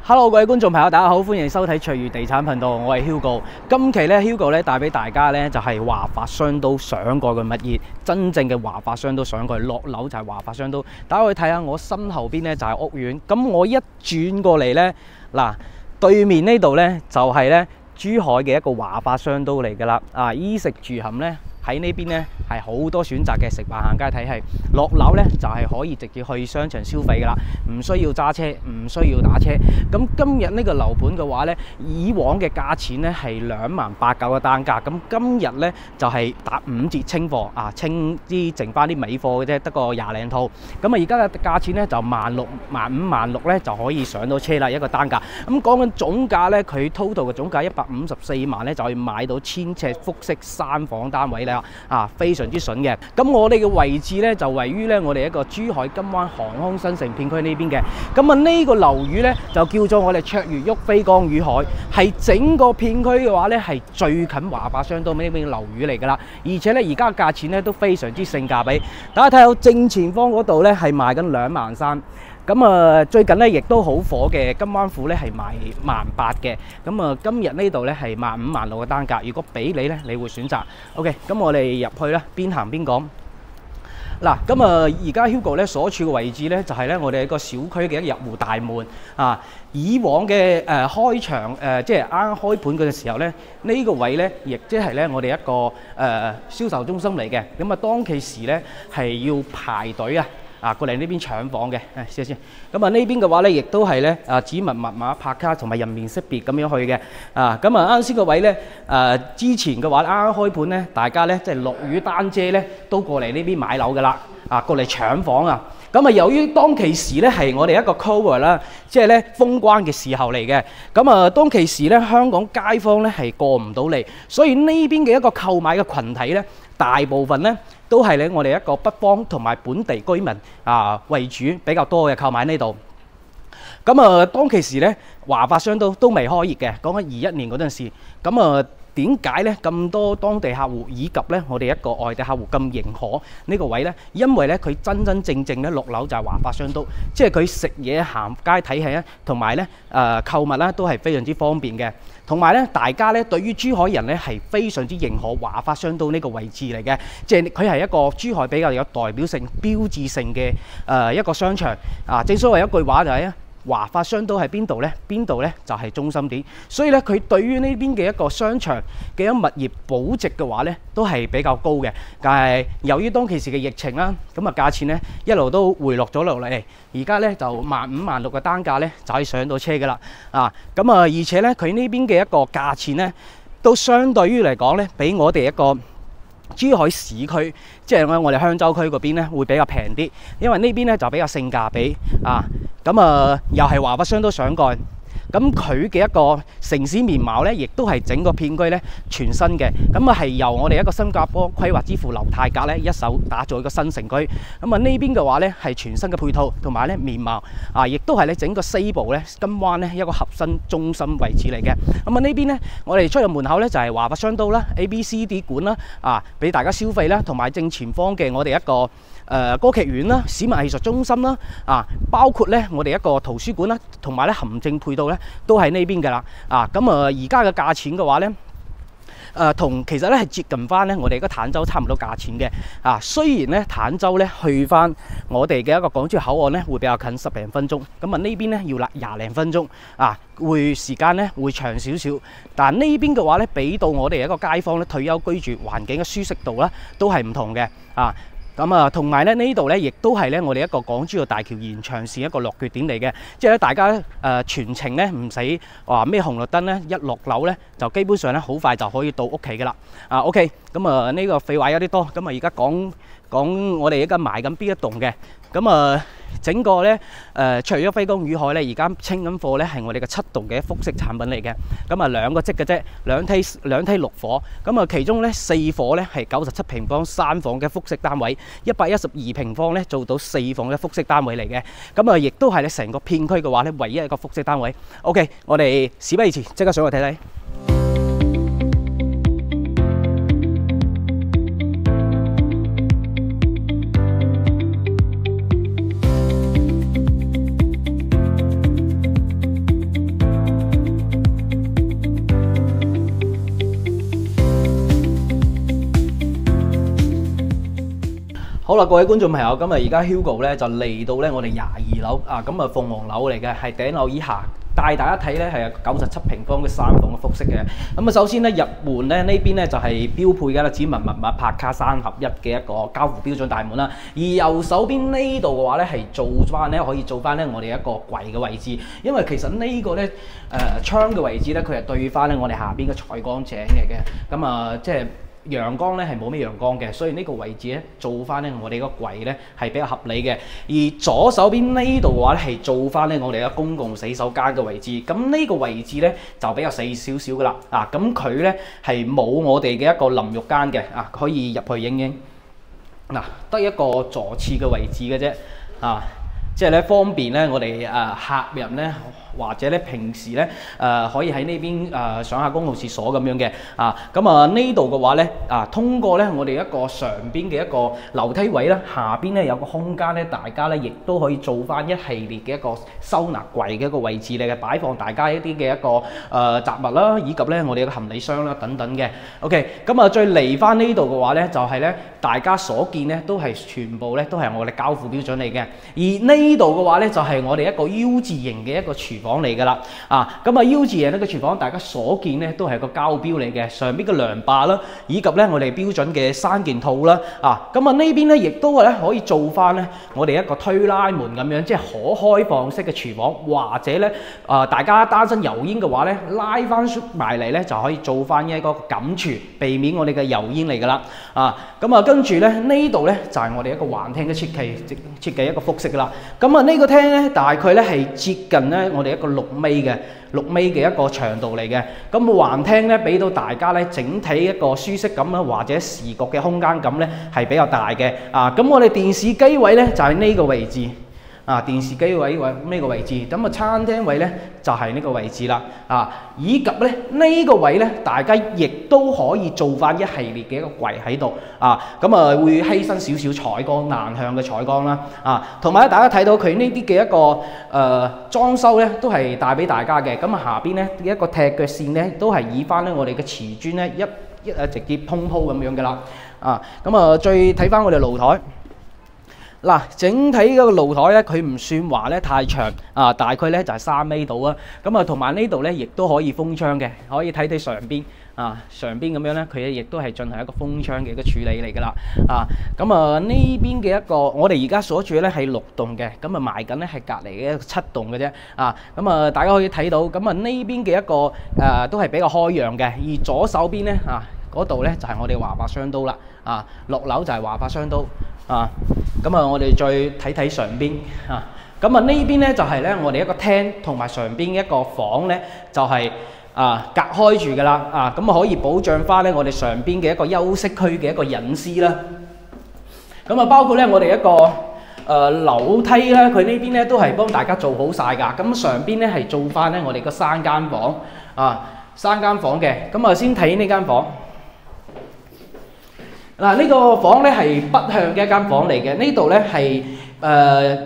Hello， 各位觀眾朋友，大家好，歡迎收睇翠裕地產頻道，我係 Hugo。今期咧 ，Hugo 咧帶俾大家咧就係華發商都上蓋嘅物業，真正嘅華發商都上蓋落樓就係華發商都。大家可以睇下我身後邊咧就係屋苑，咁我一轉過嚟咧，嗱對面呢度咧就係咧珠海嘅一個華發商都嚟噶啦。衣食住行咧喺呢邊咧係好多選擇嘅食飯行街體系，落樓咧就係可以直接去商場消費噶啦，唔需要揸車，唔需要打車。咁今日呢個樓盤嘅話咧，以往嘅價錢咧係28900嘅單價，咁今日咧就係打5折清貨清啲剩翻啲尾貨嘅啫，得個20零套。咁而家嘅價錢咧就16000、15000、16000咧就可以上到車啦，一個單價。咁講緊總價咧，佢 total 嘅總價154萬咧就可以買到1000尺複式3房單位啦，非常之筍嘅。咁我哋嘅位置咧就位於咧我哋一個珠海金灣航空新城片區呢邊嘅。咁呢個樓宇咧就叫做我哋卓越旭飛光與海，係整個片區嘅話咧係最近華發商都呢邊樓宇嚟噶啦。而且咧而家價錢咧都非常之性價比。大家睇到正前方嗰度咧係賣緊23000。咁最近咧亦都好火嘅金灣府咧係賣18000嘅。咁今日呢度咧係15000、16000嘅單價。如果俾你咧，你會選擇 OK。咁我哋入去啦，邊行邊講。嗱，咁而家 Hugo 咧所處嘅位置咧就係咧我哋一個小區嘅一入戶大門以往嘅開場即係啱開盤嘅時候咧，呢個位咧亦即係咧我哋一個銷售中心嚟嘅。咁當其時咧係要排隊過嚟呢邊搶房嘅，試下先。咁呢邊嘅話咧，亦都係咧指紋密碼拍卡同埋人面識別咁樣去嘅。咁啱先個位咧之前嘅話啱啱開盤咧，大家咧即係落雨擔遮咧都過嚟呢邊買樓噶啦，過嚟搶房啊。咁由於當其時咧係我哋一個 COVID 啦，即係咧封關嘅時候嚟嘅。咁當其時咧香港街坊咧係過唔到嚟，所以呢邊嘅一個購買嘅群體咧，大部分咧都係咧我哋一個北方同埋本地居民為主，比較多嘅購買呢度。咁當其時咧華發商都未開業嘅，講緊21年嗰陣時。咁點解咧咁多當地客戶以及咧我哋一個外地客戶咁認可呢個位咧？因為咧佢真正咧落樓就係華發商都，即係佢食嘢行街體系同埋咧購物啦都係非常之方便嘅。同埋咧大家咧對於珠海人咧係非常之認可華發商都呢個位置嚟嘅，即係佢係一個珠海比較有代表性、標誌性嘅一個商場。正所謂一句話就係華發商都喺邊度呢？邊度呢？就係中心點。所以咧，佢對於呢邊嘅一個商場嘅一物業保值嘅話呢，都係比較高嘅。但係由於當其時嘅疫情啦，咁價錢呢一路都回落咗落嚟。而家呢就15000、16000嘅單價呢就可以上到車噶啦。而且呢，佢呢邊嘅一個價錢呢，都相對於嚟講呢，比我哋一個珠海市區，即係我哋香洲區嗰邊咧，會比較平啲，因為呢邊咧就比較性價比又係華發商都上蓋。咁佢嘅一個城市面貌咧，亦都係整個片區咧全新嘅。係由我哋一個新加坡規劃之父劉太格咧一手打造一個新城區。呢邊嘅話咧係全新嘅配套同埋咧面貌亦都係咧整個西部咧金灣咧一個核心中心位置嚟嘅。呢邊咧我哋出入門口咧就係華發商都啦、ABCD 館啦俾大家消費啦，同埋正前方嘅我哋一個歌劇院啦、市民藝術中心啦包括咧我哋一個圖書館啦，同埋咧行政配套咧都喺呢邊㗎啦。而家嘅價錢嘅話咧，同其實咧係接近翻咧我哋個坦洲差唔多價錢嘅。雖然咧坦洲咧去翻我哋嘅一個港珠口岸咧會比較近10零分鐘，呢邊咧要20零分鐘會時間咧會長少少。但呢邊嘅話咧，俾到我哋一個街坊咧退休居住環境嘅舒適度啦，都係唔同嘅。同埋咧呢度咧，亦都係咧我哋一個港珠澳大橋延長線一個落腳點嚟嘅，即係咧大家全程咧唔使話咩紅綠燈咧，一落樓咧就基本上咧好快就可以到屋企噶啦。OK，呢個廢話有啲多，而家講我哋而家賣緊邊一棟嘅。整個咧卓越旭飛光與海咧，而家清緊貨咧係我哋嘅7棟嘅複式產品嚟嘅。2個積嘅啫，兩梯6伙。其中咧4伙咧係97平方3房嘅複式單位，112平方咧做到4房嘅複式單位嚟嘅。亦都係咧成個片區嘅話咧唯一一個複式單位。OK， 我哋事不宜遲，即刻上去睇睇。好啦，各位觀眾朋友，今日而家 Hugo 咧就嚟到咧我哋22樓啊，咁啊鳳凰樓嚟嘅，係頂樓以下。帶大家睇咧係97平方嘅3房嘅複式嘅。咁啊，首先咧入門咧呢邊咧就係標配嘅啦，指紋密碼拍卡3合1嘅一個交付標準大門啦。而右手邊呢度嘅話咧係做翻咧可以做翻咧我哋一個櫃嘅位置，因為其實呢個咧窗嘅位置咧佢係對翻咧我哋下邊嘅採光井嚟嘅。咁啊即係陽光咧係冇咩陽光嘅，所以呢個位置咧做翻咧我哋個櫃咧係比較合理嘅。而左手邊呢度嘅話咧係做翻咧我哋嘅公共洗手間嘅位置。咁呢個位置咧就比較細少少噶啦。啊，咁佢咧係冇我哋嘅一個淋浴間嘅。啊，可以入去影影。嗱，得一個坐廁嘅位置嘅啫。啊，即係咧方便咧我哋客人咧。或者咧平時咧可以喺呢邊上下公共廁所咁樣嘅啊，咁啊呢度嘅話咧通過咧我哋一個上邊嘅一個樓梯位啦，下邊咧有個空間咧，大家咧亦都可以做翻一系列嘅一個收納櫃嘅一個位置嚟嘅，擺放大家一啲嘅一個雜物啦，以及咧我哋嘅行李箱啦等等嘅。OK， 咁啊再嚟翻呢度嘅話咧，就係咧大家所見咧都係全部咧都係我哋交付標準嚟嘅，而呢度嘅話咧就係我哋一個 U 字形嘅一個廚房嚟㗎啦，咁啊 U 字形呢個廚房，大家所見咧都係個膠標嚟嘅，上邊嘅涼霸啦，以及咧我哋標準嘅3件套啦，咁啊呢邊咧亦都咧可以做翻咧我哋一個推拉門咁樣，即係可開放式嘅廚房，或者咧大家擔心油煙嘅話咧，拉翻埋嚟咧就可以做翻一個感廚，避免我哋嘅油煙嚟㗎啦，咁啊跟住咧呢度咧就係我哋一個橫廳嘅設計一個複式㗎啦，咁啊呢個廳咧大概咧係接近咧我哋一個6米嘅一個長度嚟嘅，咁橫廳咧俾到大家咧整體一個舒適感啦，或者視覺嘅空間感咧係比較大嘅，咁我哋電視機位咧就喺呢個位置。電視機位呢個位置，咁啊餐廳位咧就係呢個位置啦，以及咧呢個位咧，大家亦都可以做翻一系列嘅一個櫃喺度，咁啊會犧牲少少採光南向嘅採光啦，同埋咧大家睇到佢呢啲嘅一個裝修咧都係帶俾大家嘅，咁啊下邊咧一個踢腳線咧都係以翻咧我哋嘅瓷磚咧一直接鋪咁樣嘅啦，咁啊再睇翻我哋露台。嗱，整體嗰個露台咧，佢唔算話咧太長，大概咧就係3米度啊。咁啊，同埋呢度咧，亦都可以封窗嘅，可以睇上邊上邊咁樣咧，佢亦都係進行一個封窗嘅一個處理嚟㗎啦。咁啊呢邊嘅一個，我哋而家所住咧係6棟嘅，咁啊賣緊咧係隔離嘅一個7棟嘅啫。咁啊大家可以睇到，咁啊呢邊嘅一個都係比較開揚嘅，而左手邊咧嗰度咧就係我哋華發雙都啦。落樓就係華發雙都。咁啊，我哋再睇睇上邊咁啊呢邊咧就係咧我哋一個廳同埋上邊一個房咧就係隔開住㗎啦，咁啊可以保障翻咧我哋上邊嘅一個休息區嘅一個隱私啦。咁啊包括咧我哋一個樓梯咧，佢呢邊咧都係幫大家做好晒㗎。咁上邊咧係做翻咧我哋個3間房3間房嘅。咁啊先睇呢間房。呢個房咧係北向嘅一間房嚟嘅，呢度咧係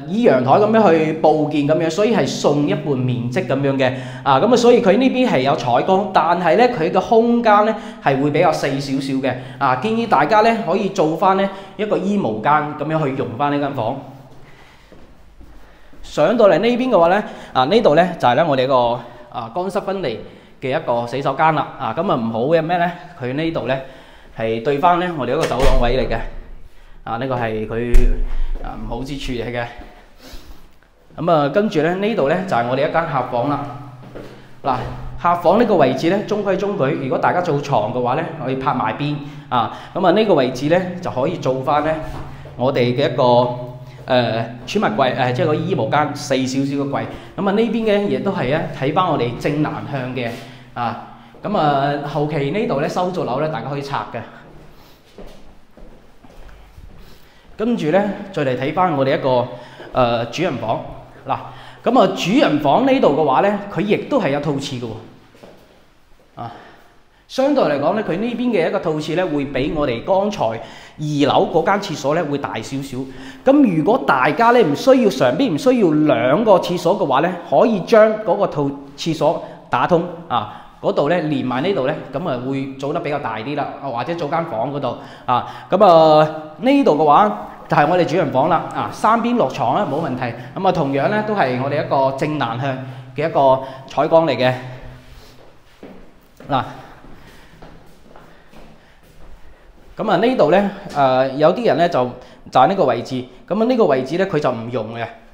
以陽台咁樣去佈建咁樣，所以係送一半面積咁樣嘅，咁啊所以佢呢邊係有採光，但係咧佢嘅空間咧係會比較細少少嘅，建議大家咧可以做翻咧一個衣帽間咁樣去用翻呢間房。上到嚟呢邊嘅話咧，呢度咧就係咧我哋個乾濕分離嘅一個洗手間啦，咁啊唔好嘅咩咧？佢呢度咧。係對翻咧，我哋一個走廊位嚟嘅，呢個係佢唔好之處嚟嘅。咁啊，跟住咧呢度咧就係我哋一間客房啦。客房呢個位置咧中規中矩，如果大家做床嘅話咧，可以拍埋邊咁啊呢個位置咧就可以做翻咧我哋嘅一個儲物櫃，即係個衣帽間細少少嘅櫃。咁啊呢邊嘅亦都係咧睇翻我哋正南向嘅咁啊，後期呢度咧收咗樓咧，大家可以拆嘅。跟住咧，再嚟睇翻我哋一個主人房。咁啊主人房呢度嘅話咧，佢亦都係有套廁嘅喎。相對嚟講咧，佢呢邊嘅一個套廁咧，會比我哋剛才2樓嗰間廁所咧會大少少。咁如果大家咧上邊唔需要2個廁所嘅話咧，可以將嗰個套廁所打通嗰度咧連埋呢度咧，咁啊會做得比較大啲啦，或者做間房嗰度咁啊呢度嘅話就係我哋主人房啦。啊，三邊落床咧冇問題。咁啊，同樣咧都係我哋一個正南向嘅一個採光嚟嘅。嗱，咁啊呢度咧有啲人咧就係呢個位置。咁啊呢個位置咧佢就唔用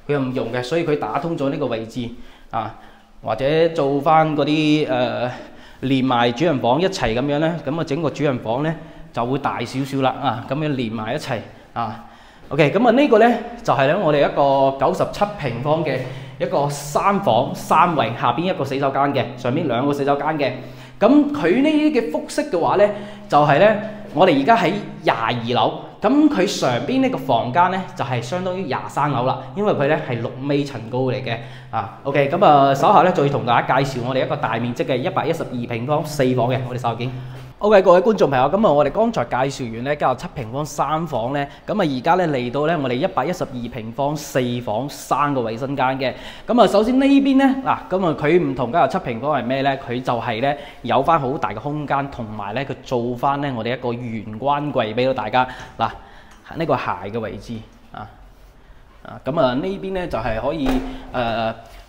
嘅，所以佢打通咗呢個位置啊，或者做翻嗰啲連埋主人房一齊咁樣咧，咁啊整個主人房咧就會大少少啦啊，咁樣連埋一齊啊。OK， 咁啊呢個咧就係咧我哋一個97平方嘅一個3房3衛，下邊一個洗手間嘅，上邊2個洗手間嘅。咁佢呢啲嘅複式嘅話咧，就係咧我哋而家喺22樓，咁佢上邊呢個房間咧就係相當於23樓啦，因為佢咧係6米層高嚟嘅啊。OK， 咁啊稍後咧再同大家介紹我哋一個大面積嘅112平方4房嘅，我哋稍後見。OK， 各位觀眾朋友，咁啊，我哋剛才介紹完咧97平方3房咧，咁啊而家咧嚟到咧我哋112平方4房3個衛生間嘅。咁啊，首先呢邊咧嗱，咁啊佢唔同97平方係咩咧？佢就係咧有翻好大嘅空間，同埋咧佢做翻咧我哋一個玄關櫃俾到大家嗱，呢個鞋嘅位置啊。咁啊呢邊咧就係可以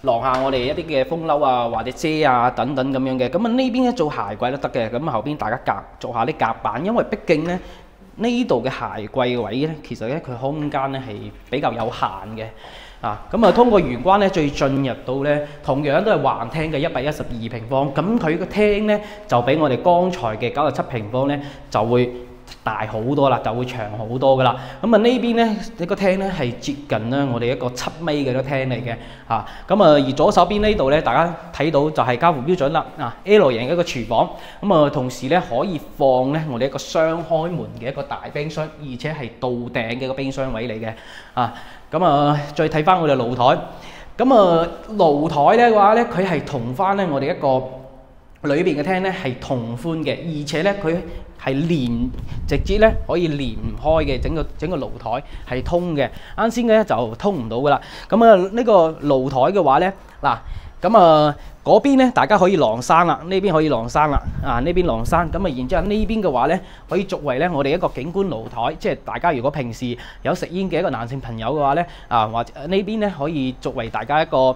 晾下我哋一啲嘅風褸啊，或者遮啊等等咁樣嘅。咁啊呢邊咧做鞋櫃都得嘅。咁後邊大家做下啲夾板，因為畢竟咧呢度嘅鞋櫃位咧，其實咧佢空間咧係比較有限嘅啊。咁啊通過玄關咧，再進入到咧同樣都係橫廳嘅112平方。咁佢個廳咧就比我哋剛才嘅97平方咧就會大好多啦，就會長好多噶啦。咁啊呢邊咧呢個廳咧係接近咧我哋一個7米嘅個廳嚟嘅嚇。咁啊而左手邊呢度咧，大家睇到就係家父標準啦啊 L 型嘅一個廚房。咁啊同時咧可以放咧我哋一個雙開門嘅一個大冰箱，而且係到頂嘅一個冰箱位嚟嘅啊。咁啊再睇翻我哋露台。咁啊露台咧嘅話咧，佢係同翻咧我哋一個裏邊嘅廳咧係同寬嘅，而且咧佢係直接咧可以連唔開嘅，整個露台係通嘅。啱先嘅咧就通唔到噶啦。咁啊呢個露台嘅話咧嗱，咁啊嗰邊咧大家可以晾衫啦，呢邊可以晾衫啦啊，呢邊晾衫。咁啊然之後呢邊嘅話咧可以作為咧我哋一個景觀露台，即係大家如果平時有食煙嘅一個男性朋友嘅話咧啊，或者呢邊咧可以作為大家一個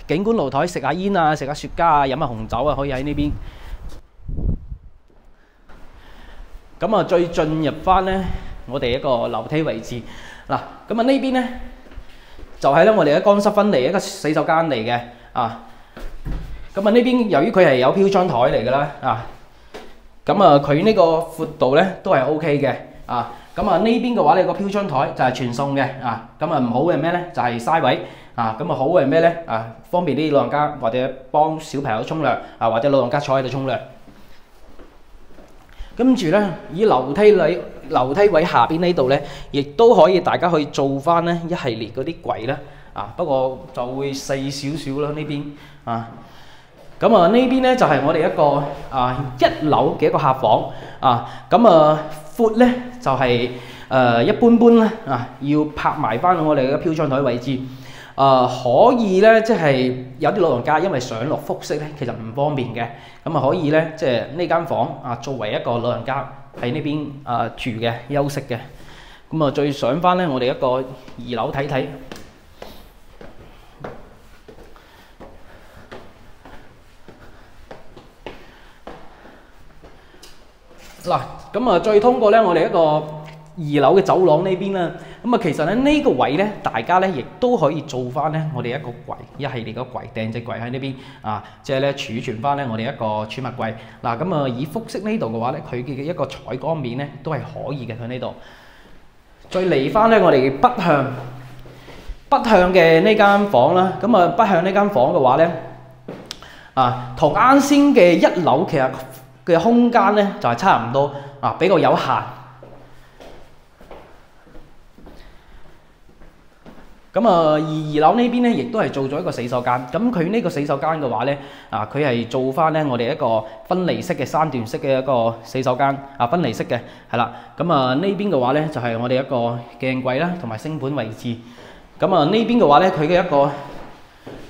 景觀露台，食下煙啊，食下雪茄啊，飲下紅酒啊，可以喺呢邊。咁啊，再進入翻咧，我哋一個樓梯位置嗱。咁啊呢邊咧就係咧我哋嘅乾濕分離一個洗手間嚟嘅啊。咁啊呢邊由於佢係有飄窗台嚟㗎啦啊，咁啊佢呢個闊度咧都係 OK 嘅啊。咁啊呢邊嘅話咧個飄窗台就係全送嘅啊。咁啊唔好嘅咩咧就係嘥位啊。咁啊好嘅咩咧啊，方便啲老人家或者幫小朋友沖涼啊，或者老人家坐喺度沖涼。跟住咧，以樓梯位下邊呢度咧，亦都可以大家去做翻咧一系列嗰啲櫃啦啊。不過就會細少少啦呢邊啊。咁啊呢邊咧就係我哋一個1樓嘅一個客房啊。咁啊闊咧就係一般般啦啊，要拍埋翻我哋嘅飄窗台位置。可以咧，即係有啲老人家因為上落複式咧，其實唔方便嘅，咁啊可以咧，即係呢間房啊作為一個老人家喺呢邊住嘅休息嘅。咁啊再上翻咧，我哋一個2樓睇睇。嗱，咁啊再通過咧，我哋一個2樓嘅走廊呢邊啦。咁啊，其實咧呢個位咧，大家咧亦都可以做翻咧我哋一個櫃，一系列嘅櫃，訂隻櫃喺呢邊啊，即係咧儲存翻咧我哋一個儲物櫃。嗱，咁啊以複式呢度嘅話咧，佢嘅一個採光面咧都係可以嘅喺呢度。再嚟翻咧我哋北向嘅呢間房啦。咁啊北向呢間房嘅話咧啊，同啱先嘅1樓其實嘅空間咧就係差唔多啊，比較有限。咁啊，而2樓呢邊咧，亦都係做咗一個洗手間。咁佢呢個洗手間嘅話咧，啊，佢係做翻咧我哋一個分離式嘅3段式嘅一個洗手間啊，分離式嘅係啦。咁啊呢邊嘅話咧，就係我哋一個鏡櫃啦，同埋星盤位置。咁啊呢邊嘅話咧，佢嘅一個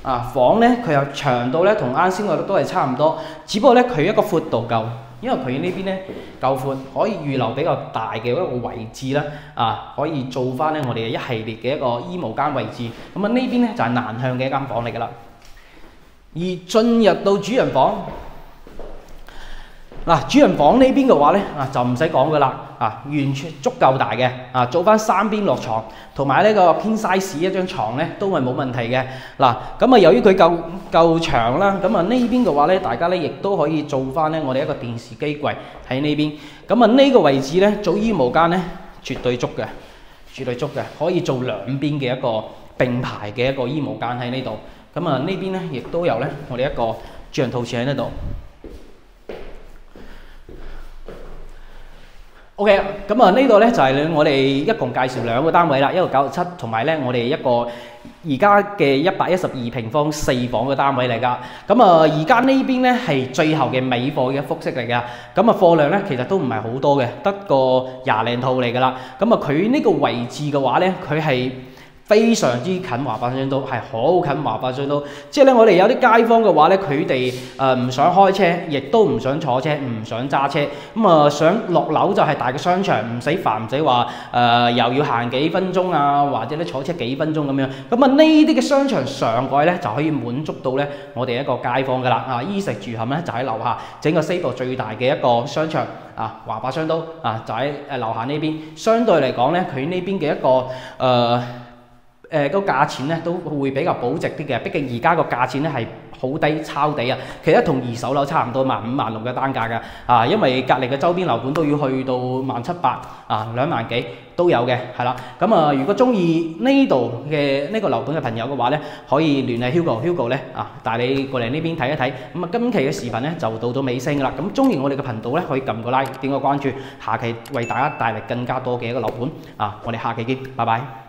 房咧佢又長度咧同啱先個都係差唔多，只不過咧佢一個闊度夠，因為佢呢邊咧夠闊，可以預留比較大嘅一個位置啦，可以做翻咧我哋嘅一系列嘅一個衣帽間位置。咁啊呢邊咧就係南向嘅一間房嚟㗎啦。而進入到主人房，主人房呢邊嘅話咧就唔使講㗎啦，完全足夠大嘅，做翻3邊落床，同埋呢個 king size 一張床咧都係冇問題嘅。咁由於佢夠長啦，咁呢邊嘅話咧，大家咧亦都可以做翻咧我哋一個電視機櫃喺呢邊。咁呢個位置咧做衣帽間咧絕對足嘅，可以做2邊嘅一個並排嘅一個衣帽間喺呢度。咁呢邊咧亦都有咧我哋一個主人套廁喺呢度。OK， 咁呢度咧就係我哋一共介紹2個單位啦，一個97同埋咧我哋一個而家嘅112平方4房嘅單位嚟㗎。咁而家呢邊咧係最後嘅尾貨嘅複式嚟㗎。咁貨量咧其實都唔係好多嘅，得個20零套嚟㗎啦。咁佢呢個位置嘅話咧，佢係非常之近華發商都，係好近華發商都。即係咧，我哋有啲街坊嘅話咧，佢哋唔想開車，亦都唔想坐車，唔想揸車，想落樓就係大嘅商場，唔使煩，唔使話又要行幾分鐘啊，或者咧坐車幾分鐘咁樣。咁呢啲嘅商場上蓋咧就可以滿足到咧我哋一個街坊㗎啦。衣食住行咧就喺樓下，整個西部最大嘅一個商場華發商都就喺樓下呢邊。相對嚟講咧，佢呢邊嘅一個個價錢咧都會比較保值啲嘅，畢竟而家個價錢咧係好低抄底啊！其實同二手樓差唔多，15,000、16,000嘅單價㗎，因為隔離嘅周邊樓盤都要去到17,8002萬幾都有嘅，係啦。咁如果中意呢度嘅呢個樓盤嘅朋友嘅話咧，可以聯繫 Hugo 咧帶你過嚟呢邊睇一睇。咁今期嘅視頻咧就到咗尾聲㗎啦。咁中意我哋嘅頻道咧，可以撳個 like，點個關注，下期為大家帶嚟更加多嘅一個樓盤我哋下期見，拜拜。